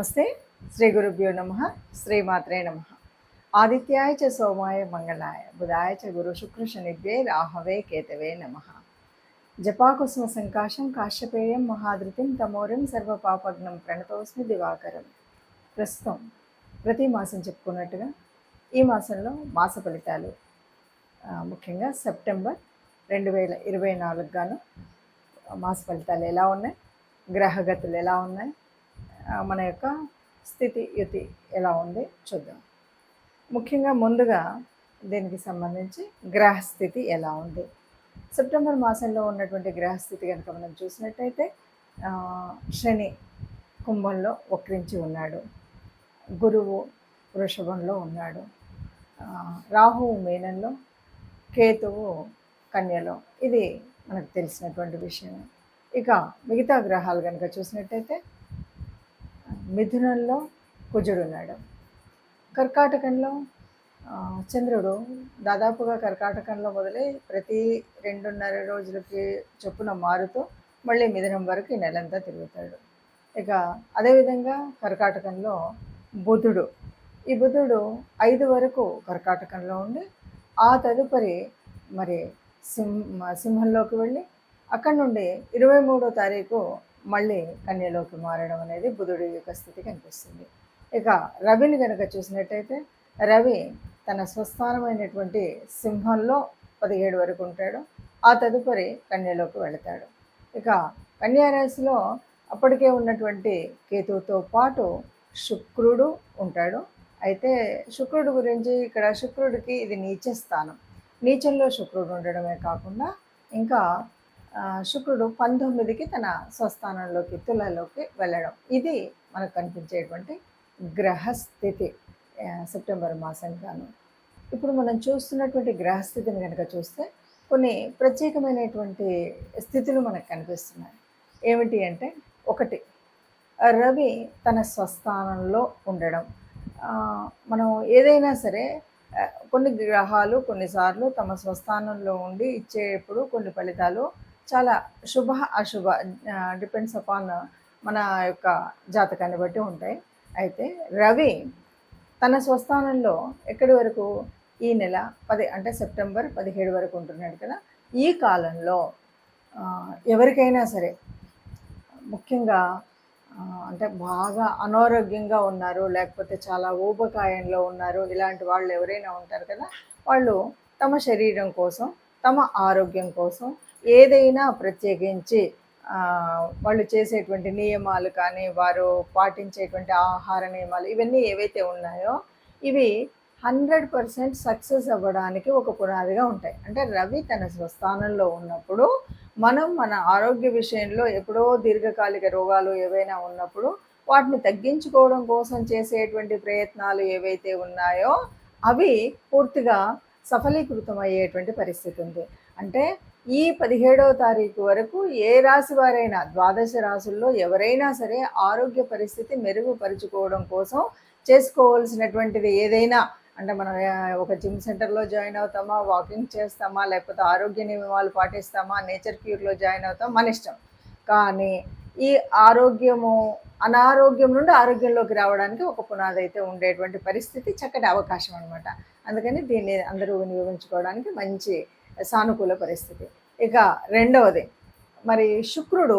నమస్తే. శ్రీ గురుభ్యో నమః. శ్రీమాత్రే నమః. ఆదిత్యాయ చ సోమాయ మంగళాయ బుధాయ చ గురు శుక్ర శనిభ్యే రాహవే కేతవే నమః. జపాకుసుమ సంకాశం కాశ్యపేయం మహాధృతిం తమోరం సర్వపాపగ్నం ప్రణతోస్మి దివాకరం. ప్రస్తుతం ప్రతి మాసం చెప్పుకున్నట్టుగా ఈ మాసంలో మాస ఫలితాలు ముఖ్యంగా సెప్టెంబర్ 2024 గాను మాస ఫలితాలు ఎలా ఉన్నాయి, గ్రహగతులు ఎలా ఉన్నాయి, మన యొక్క స్థితి యుతి ఎలా ఉంది చూద్దాం. ముఖ్యంగా ముందుగా దీనికి సంబంధించి గ్రహస్థితి ఎలా ఉంది. సెప్టెంబర్ మాసంలో ఉన్నటువంటి గ్రహస్థితి కనుక మనం చూసినట్టయితే శని కుంభంలో వక్రించి ఉన్నాడు, గురువు వృషభంలో ఉన్నాడు, రాహువు మీనంలో, కేతువు కన్యలో. ఇది మనకు తెలిసినటువంటి విషయమే. ఇక మిగతా గ్రహాలు కనుక చూసినట్టయితే మిథునంలో కుజుడు ఉన్నాడు, కర్కాటకంలో చంద్రుడు దాదాపుగా కర్కాటకంలో మొదలై ప్రతి 2.5 రోజులకి చొప్పున మారుతూ మళ్ళీ మిథునం వరకు ఈ నెలంతా తిరుగుతాడు. ఇక అదేవిధంగా కర్కాటకంలో బుధుడు, ఈ బుధుడు 5 వరకు కర్కాటకంలో ఉండి ఆ తదుపరి మరి సింహంలోకి వెళ్ళి అక్కడి నుండి 23వ తారీఖు మళ్ళీ కన్యలోకి మారడం అనేది బుధుడి యొక్క స్థితి కనిపిస్తుంది. ఇక రవిని కనుక చూసినట్టయితే రవి తన స్వస్థానమైనటువంటి సింహంలో 17 వరకు ఉంటాడు, ఆ తదుపరి కన్యలోకి వెళతాడు. ఇక కన్యారాశిలో అప్పటికే ఉన్నటువంటి కేతువుతో పాటు శుక్రుడు ఉంటాడు. అయితే శుక్రుడు గురించి ఇక్కడ శుక్రుడికి ఇది నీచ స్థానం. నీచంలో శుక్రుడు ఉండడమే కాకుండా ఇంకా శుక్రుడు 19కి తన స్వస్థానంలోకి తులలోకి వెళ్ళడం, ఇది మనకు కనిపించేటువంటి గ్రహస్థితి సెప్టెంబర్ మాసం గాను. ఇప్పుడు మనం చూస్తున్నటువంటి గ్రహస్థితిని కనుక చూస్తే కొన్ని ప్రత్యేకమైనటువంటి స్థితులు మనకు కనిపిస్తున్నాయి. ఏమిటి అంటే, ఒకటి రవి తన స్వస్థానంలో ఉండడం. మనం ఏదైనా సరే కొన్ని గ్రహాలు కొన్నిసార్లు తమ స్వస్థానంలో ఉండి ఇచ్చేప్పుడు కొన్ని ఫలితాలు చాలా శుభ అశుభ డిపెండ్స్ అపాన్ మన యొక్క జాతకాన్ని బట్టి ఉంటాయి. అయితే రవి తన స్వస్థానంలో ఎక్కడి వరకు, ఈ నెల 10 అంటే సెప్టెంబర్ 17 వరకు ఉంటున్నాడు కదా. ఈ కాలంలో ఎవరికైనా సరే ముఖ్యంగా అంటే బాగా అనారోగ్యంగా ఉన్నారు, లేకపోతే చాలా ఊబకాయంలో ఉన్నారు, ఇలాంటి వాళ్ళు ఎవరైనా ఉంటారు కదా, వాళ్ళు తమ శరీరం కోసం, తమ ఆరోగ్యం కోసం ఏదైనా ప్రత్యేకించి వాళ్ళు చేసేటువంటి నియమాలు కానీ, వారు పాటించేటువంటి ఆహార నియమాలు ఇవన్నీ ఏవైతే ఉన్నాయో ఇవి 100% సక్సెస్ అవ్వడానికి ఒక పునాదిగా ఉంటాయి. అంటే రవి తన స్వస్థానంలో ఉన్నప్పుడు మనం మన ఆరోగ్య విషయంలో ఎప్పుడో దీర్ఘకాలిక రోగాలు ఏవైనా ఉన్నప్పుడు వాటిని తగ్గించుకోవడం కోసం చేసేటువంటి ప్రయత్నాలు ఏవైతే ఉన్నాయో అవి పూర్తిగా సఫలీకృతం అయ్యేటువంటి పరిస్థితి ఉంది. అంటే ఈ 17వ తారీఖు వరకు ఏ రాశి వారైనా, 12 రాశుల్లో ఎవరైనా సరే ఆరోగ్య పరిస్థితి మెరుగుపరుచుకోవడం కోసం చేసుకోవాల్సినటువంటిది ఏదైనా, అంటే మనం ఒక జిమ్ సెంటర్లో జాయిన్ అవుతామా, వాకింగ్ చేస్తామా, లేకపోతే ఆరోగ్య నియమాలు పాటిస్తామా, నేచర్ క్యూర్లో జాయిన్ అవుతాం, మన ఇష్టం. కానీ ఈ ఆరోగ్యము అనారోగ్యం నుండి ఆరోగ్యంలోకి రావడానికి ఒక పునాది అయితే ఉండేటువంటి పరిస్థితి, చక్కటి అవకాశం అనమాట. అందుకని దీన్ని అందరూ వినియోగించుకోవడానికి మంచి సానుకూల పరిస్థితి. ఇక రెండవది, మరి శుక్రుడు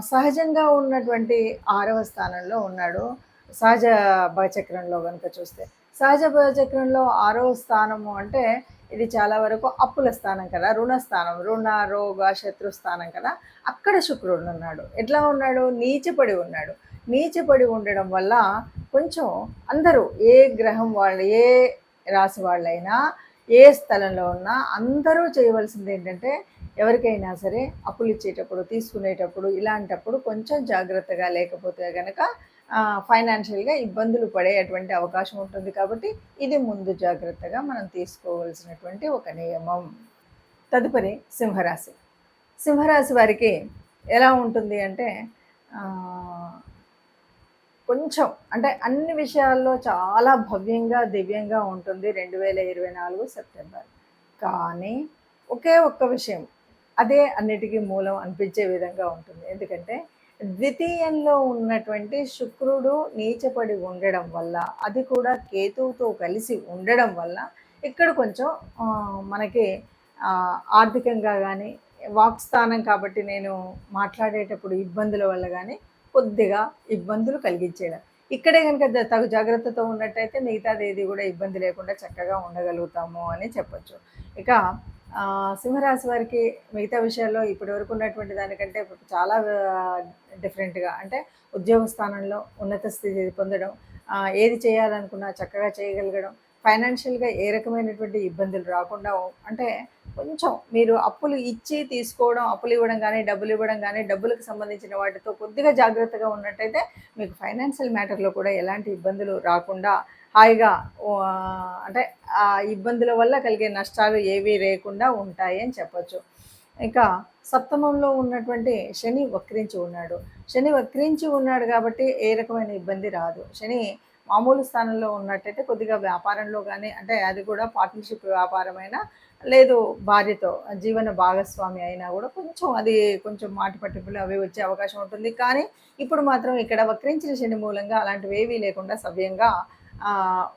సహజంగా ఉన్నటువంటి 6వ స్థానంలో ఉన్నాడు. సహజ భచక్రంలో కనుక చూస్తే, సహజ భచక్రంలో 6వ స్థానము అంటే ఇది చాలా వరకు అప్పుల స్థానం కదా, రుణస్థానం, రుణ రోగ శత్రు స్థానం కదా. అక్కడ శుక్రుడు ఉన్నాడు. ఎట్లా ఉన్నాడు? నీచపడి ఉన్నాడు. నీచపడి ఉండడం వల్ల కొంచెం అందరూ, ఏ గ్రహం వాళ్ళు, ఏ రాశి వాళ్ళైనా, ఏ స్థలంలో ఉన్నా అందరూ చేయవలసింది ఏంటంటే, ఎవరికైనా సరే అప్పులు ఇచ్చేటప్పుడు, తీసుకునేటప్పుడు, ఇలాంటప్పుడు కొంచెం జాగ్రత్తగా లేకపోతే కనుక ఫైనాన్షియల్గా ఇబ్బందులు పడేటువంటి అవకాశం ఉంటుంది. కాబట్టి ఇది ముందు జాగ్రత్తగా మనం తీసుకోవాల్సినటువంటి ఒక నియమం. తదుపరి సింహరాశి. సింహరాశి వారికి ఎలా ఉంటుంది అంటే, కొంచెం అంటే అన్ని విషయాల్లో చాలా భవ్యంగా దివ్యంగా ఉంటుంది 2024 సెప్టెంబర్. కానీ ఒకే ఒక్క విషయం, అదే అన్నిటికీ మూలం అనిపించే విధంగా ఉంటుంది. ఎందుకంటే ద్వితీయంలో ఉన్నటువంటి శుక్రుడు నీచపడి ఉండడం వల్ల, అది కూడా కేతువుతో కలిసి ఉండడం వల్ల ఇక్కడ కొంచెం మనకి ఆర్థికంగా కానీ, వాక్స్థానం కాబట్టి నేను మాట్లాడేటప్పుడు ఇబ్బందుల వల్ల కానీ కొద్దిగా ఇబ్బందులు కలిగించేయడం. ఇక్కడే కనుక తగు జాగ్రత్తతో ఉన్నట్టయితే మిగతాది ఏది కూడా ఇబ్బంది లేకుండా చక్కగా ఉండగలుగుతాము అని చెప్పొచ్చు. ఇక సింహరాశి వారికి మిగతా విషయాల్లో ఇప్పటి వరకు ఉన్నటువంటి దానికంటే చాలా డిఫరెంట్గా, అంటే ఉద్యోగ స్థానంలో ఉన్నత స్థితి పొందడం, ఏది చేయాలనుకున్నా చక్కగా చేయగలగడం, ఫైనాన్షియల్గా ఏ రకమైనటువంటి ఇబ్బందులు రాకుండా, అంటే కొంచెం మీరు అప్పులు ఇచ్చి తీసుకోవడం, అప్పులు ఇవ్వడం కానీ, డబ్బులు ఇవ్వడం కానీ, డబ్బులకు సంబంధించిన వాటితో కొద్దిగా జాగ్రత్తగా ఉన్నట్టయితే మీకు ఫైనాన్షియల్ మ్యాటర్లో కూడా ఎలాంటి ఇబ్బందులు రాకుండా హాయిగా, అంటే ఆ ఇబ్బందుల వల్ల కలిగే నష్టాలు ఏవీ లేకుండా ఉంటాయి అని చెప్పచ్చు. ఇక సప్తమంలో ఉన్నటువంటి శని వక్రించి ఉన్నాడు. శని వక్రించి ఉన్నాడు కాబట్టి ఏ రకమైన ఇబ్బంది రాదు. శని మామూలు స్థానంలో ఉన్నట్టయితే కొద్దిగా వ్యాపారంలో కానీ, అంటే అది కూడా పార్ట్నర్షిప్ వ్యాపారమైనా, లేదు భార్యతో జీవన భాగస్వామి అయినా కూడా కొంచెం మాటి పట్టింపులు అవి వచ్చే అవకాశం ఉంటుంది. కానీ ఇప్పుడు మాత్రం ఇక్కడ వక్రించిన శని మూలంగా అలాంటివి ఏవీ లేకుండా సవ్యంగా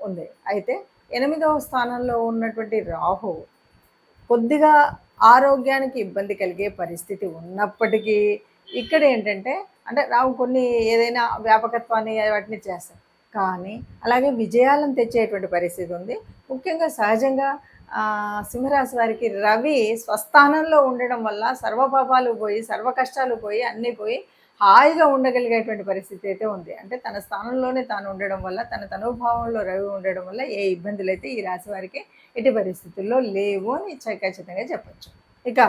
ఉంది. అయితే 8వ స్థానంలో ఉన్నటువంటి రాహు కొద్దిగా ఆరోగ్యానికి ఇబ్బంది కలిగే పరిస్థితి ఉన్నప్పటికీ ఇక్కడ ఏంటంటే, అంటే రావు కొన్ని ఏదైనా వ్యాపకత్వాన్ని వాటిని చేస్తాయి, కానీ అలాగే విజయాలను తెచ్చేటువంటి పరిస్థితి ఉంది. ముఖ్యంగా సహజంగా సింహరాశి వారికి రవి స్వస్థానంలో ఉండడం వల్ల సర్వపాపాలు పోయి, సర్వ కష్టాలు పోయి, అన్నీ పోయి హాయిగా ఉండగలిగేటువంటి పరిస్థితి అయితే ఉంది. అంటే తన స్థానంలోనే తాను ఉండడం వల్ల, తన తనుభావంలో రవి ఉండడం వల్ల ఏ ఇబ్బందులు అయితే ఈ రాశి వారికి ఎట్టి పరిస్థితుల్లో లేవు అని ఖచ్చితంగా చెప్పచ్చు. ఇక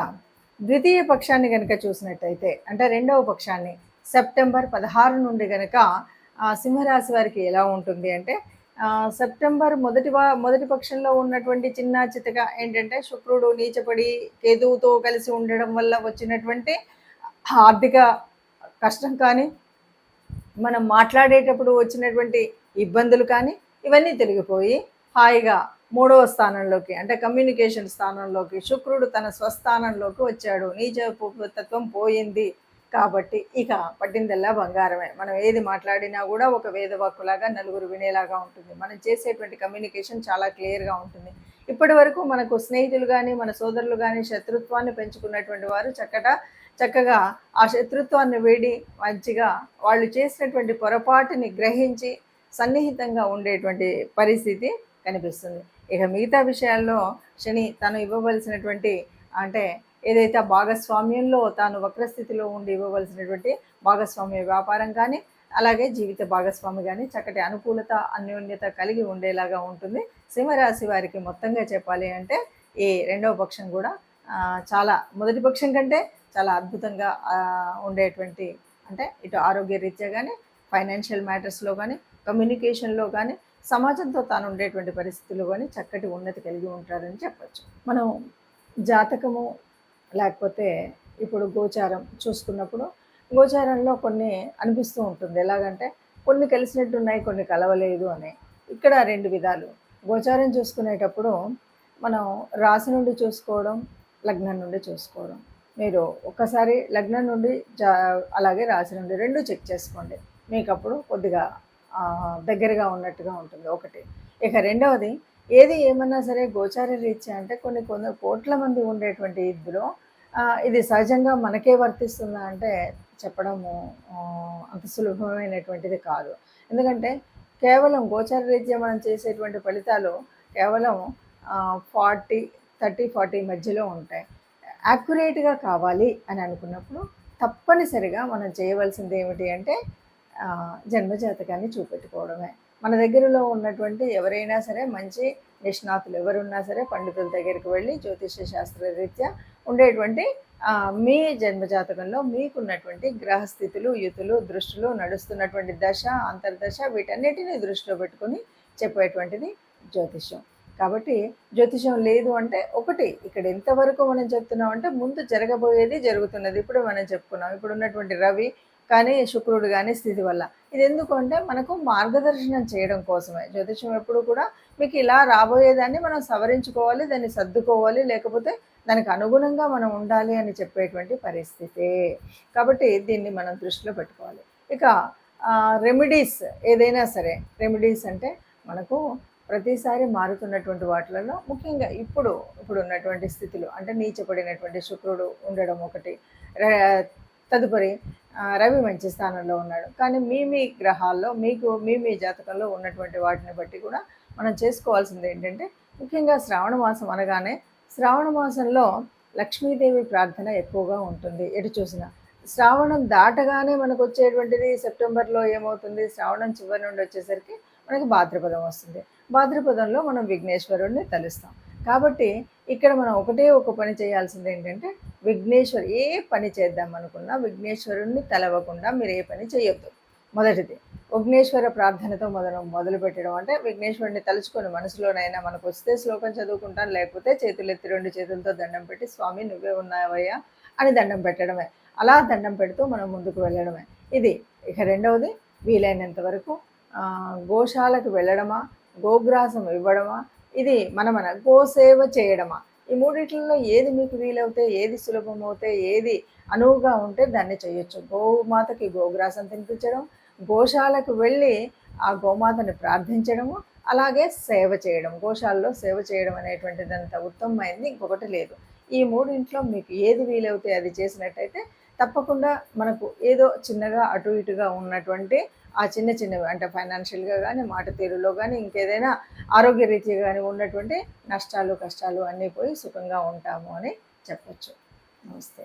ద్వితీయ పక్షాన్ని కనుక చూసినట్టయితే, అంటే రెండవ పక్షాన్ని సెప్టెంబర్ 16 నుండి కనుక సింహరాశి వారికి ఎలా ఉంటుంది అంటే, సెప్టెంబర్ మొదటి పక్షంలో ఉన్నటువంటి చిన్న చితక ఏంటంటే, శుక్రుడు నీచపడి కేతువుతో కలిసి ఉండడం వల్ల వచ్చినటువంటి ఆర్థిక కష్టం కానీ, మనం మాట్లాడేటప్పుడు వచ్చినటువంటి ఇబ్బందులు కానీ, ఇవన్నీ తొలగిపోయి హాయిగా 3వ స్థానంలోకి, అంటే కమ్యూనికేషన్ స్థానంలోకి శుక్రుడు తన స్వస్థానంలోకి వచ్చాడు. నీచ తత్వం పోయింది కాబట్టి ఇక పట్టిందల్లా బంగారమే. మనం ఏది మాట్లాడినా కూడా ఒక వేదవాక్కులాగా నలుగురు వినేలాగా ఉంటుంది. మనం చేసేటువంటి కమ్యూనికేషన్ చాలా క్లియర్గా ఉంటుంది. ఇప్పటి వరకు మనకు స్నేహితులు కానీ, మన సోదరులు కానీ శత్రుత్వాన్ని పెంచుకున్నటువంటి వారు చక్కగా ఆ శత్రుత్వాన్ని వేడి మంచిగా వాళ్ళు చేసినటువంటి పొరపాటుని గ్రహించి సన్నిహితంగా ఉండేటువంటి పరిస్థితి కనిపిస్తుంది. ఇక మిగతా విషయాల్లో శని తను ఇవ్వవలసినటువంటి, అంటే ఏదైతే భాగస్వామ్యంలో తాను వక్రస్థితిలో ఉండి ఇవ్వవలసినటువంటి భాగస్వామ్య వ్యాపారం కానీ, అలాగే జీవిత భాగస్వామి కానీ చక్కటి అనుకూలత, అన్యోన్యత కలిగి ఉండేలాగా ఉంటుంది. సింహరాశి వారికి మొత్తంగా చెప్పాలి అంటే ఈ రెండవ పక్షం కూడా చాలా మొదటి పక్షం కంటే చాలా అద్భుతంగా ఉండేటువంటి, అంటే ఇటు ఆరోగ్య రీత్యా కానీ, ఫైనాన్షియల్ మ్యాటర్స్లో కానీ, కమ్యూనికేషన్లో కానీ, సమాజంతో తాను ఉండేటువంటి పరిస్థితుల్లో కానీ చక్కటి ఉన్నతి కలిగి ఉంటారని చెప్పచ్చు. మనం జాతకము లేకపోతే ఇప్పుడు గోచారం చూసుకున్నప్పుడు గోచారంలో కొన్ని అనిపిస్తూ ఉంటుంది. ఎలాగంటే కొన్ని కలిసినట్టున్నాయి, కొన్ని కలవలేదు అని. ఇక్కడ 2 విధాలు. గోచారం చూసుకునేటప్పుడు మనం రాశి నుండి చూసుకోవడం, లగ్నం నుండి చూసుకోవడం. మీరు ఒక్కసారి లగ్నం నుండి అలాగే రాశి నుండి 2 చెక్ చేసుకోండి. మీకు అప్పుడు కొద్దిగా దగ్గరగా ఉన్నట్టుగా ఉంటుంది ఒకటి. ఇక రెండవది, ఏది ఏమన్నా సరే గోచార రీత్యా అంటే కొన్ని కోట్ల మంది ఉండేటువంటి ఇందులో ఇది సహజంగా మనకే వర్తిస్తుందా అంటే చెప్పడము అంత సులభమైనటువంటిది కాదు. ఎందుకంటే కేవలం గోచార రీత్యా మనం చేసేటువంటి ఫలితాలు కేవలం 30-40 మధ్యలో ఉంటాయి. యాక్యురేట్గా కావాలి అని అనుకున్నప్పుడు తప్పనిసరిగా మనం చేయవలసింది ఏమిటి అంటే జన్మజాతకాన్ని చూపెట్టుకోవడమే. మన దగ్గరలో ఉన్నటువంటి ఎవరైనా సరే, మంచి నిష్ణాతులు ఎవరున్నా సరే పండితుల దగ్గరికి వెళ్ళి జ్యోతిష శాస్త్ర రీత్యా ఉండేటువంటి మీ జన్మజాతకంలో మీకున్నటువంటి గ్రహస్థితులు, యుతులు, దృష్టిలో నడుస్తున్నటువంటి దశ, అంతర్దశ వీటన్నిటిని దృష్టిలో పెట్టుకొని చెప్పేటువంటిది జ్యోతిషం. కాబట్టి జ్యోతిషం లేదు అంటే ఒకటి, ఇక్కడ ఎంతవరకు మనం చెప్తున్నాం అంటే ముందు జరగబోయేది జరుగుతున్నది. ఇప్పుడు మనం చెప్పుకున్నాం, ఇప్పుడు ఉన్నటువంటి రవి కానీ శుక్రుడు కానీ స్థితి వల్ల. ఇది ఎందుకు అంటే మనకు మార్గదర్శనం చేయడం కోసమే. జ్యోతిష్యం ఎప్పుడు కూడా మీకు ఇలా రాబోయేదాన్ని మనం సవరించుకోవాలి, దాన్ని సర్దుకోవాలి, లేకపోతే దానికి అనుగుణంగా మనం ఉండాలి అని చెప్పేటువంటి పరిస్థితే. కాబట్టి దీన్ని మనం దృష్టిలో పెట్టుకోవాలి. ఇక రెమెడీస్ ఏదైనా సరే, రెమెడీస్ అంటే మనకు ప్రతిసారి మారుతున్నటువంటి వాటిలలో ముఖ్యంగా ఇప్పుడు ఉన్నటువంటి స్థితిలో అంటే నీచపడినటువంటి శుక్రుడు ఉండడం ఒకటి, తదుపరి రవి మంచి స్థానంలో ఉన్నాడు. కానీ మీ గ్రహాల్లో మీ జాతకంలో ఉన్నటువంటి వాటిని బట్టి కూడా మనం చేసుకోవాల్సింది ఏంటంటే, ముఖ్యంగా శ్రావణ మాసం అనగానే శ్రావణ మాసంలో లక్ష్మీదేవి ప్రార్థన ఎక్కువగా ఉంటుంది. ఎటు చూసినా శ్రావణం దాటగానే మనకు వచ్చేటువంటిది సెప్టెంబర్లో ఏమవుతుంది, శ్రావణం చివరి నుండి వచ్చేసరికి మనకి భాద్రపదం వస్తుంది. భాద్రపదంలో మనం విఘ్నేశ్వరుడిని తలుస్తాం. కాబట్టి ఇక్కడ మనం ఒక పని చేయాల్సింది ఏంటంటే, ఏ పని చేద్దాం అనుకున్నా విఘ్నేశ్వరుణ్ణి తలవకుండా మీరు ఏ పని చేయొద్దు. మొదటిది విఘ్నేశ్వర ప్రార్థనతో మొదలు పెట్టడం. అంటే విఘ్నేశ్వరుని తలుచుకొని మనసులోనైనా మనకు వస్తే శ్లోకం చదువుకుంటాను, లేకపోతే చేతులెత్తి 2 చేతులతో దండం పెట్టి స్వామి నువ్వే ఉన్నావయ్యా అని దండం పెట్టడమే. అలా దండం పెడుతూ మనం ముందుకు వెళ్ళడమే ఇది. ఇక రెండవది, వీలైనంత వరకు గోశాలకు వెళ్ళడమా, గోగ్రాసం ఇవ్వడమా, ఇది మన గోసేవ చేయడమా, ఈ మూడిట్లలో ఏది మీకు వీలవుతే, ఏది సులభమవుతే, ఏది అనువుగా ఉంటే దాన్ని చేయొచ్చు. గోమాతకి గోగ్రాసం తినిపించడం, గోశాలకు వెళ్ళి ఆ గోమాతని ప్రార్థించడము, అలాగే సేవ చేయడం. గోశాలలో సేవ చేయడం అనేటువంటిదంత ఉత్తమమైంది ఇంకొకటి లేదు. ఈ మూడింట్లో మీకు ఏది వీలవుతే అది చేసినట్టయితే తప్పకుండా మనకు ఏదో చిన్నగా అటు ఇటుగా ఉన్నటువంటి ఆ చిన్నవి అంటే ఫైనాన్షియల్గా కానీ, మాట తీరులో కానీ, ఇంకేదైనా ఆరోగ్యరీత్యా కానీ ఉన్నటువంటి నష్టాలు కష్టాలు అన్నీ పోయి సుఖంగా ఉంటాము అని చెప్పచ్చు. నమస్తే.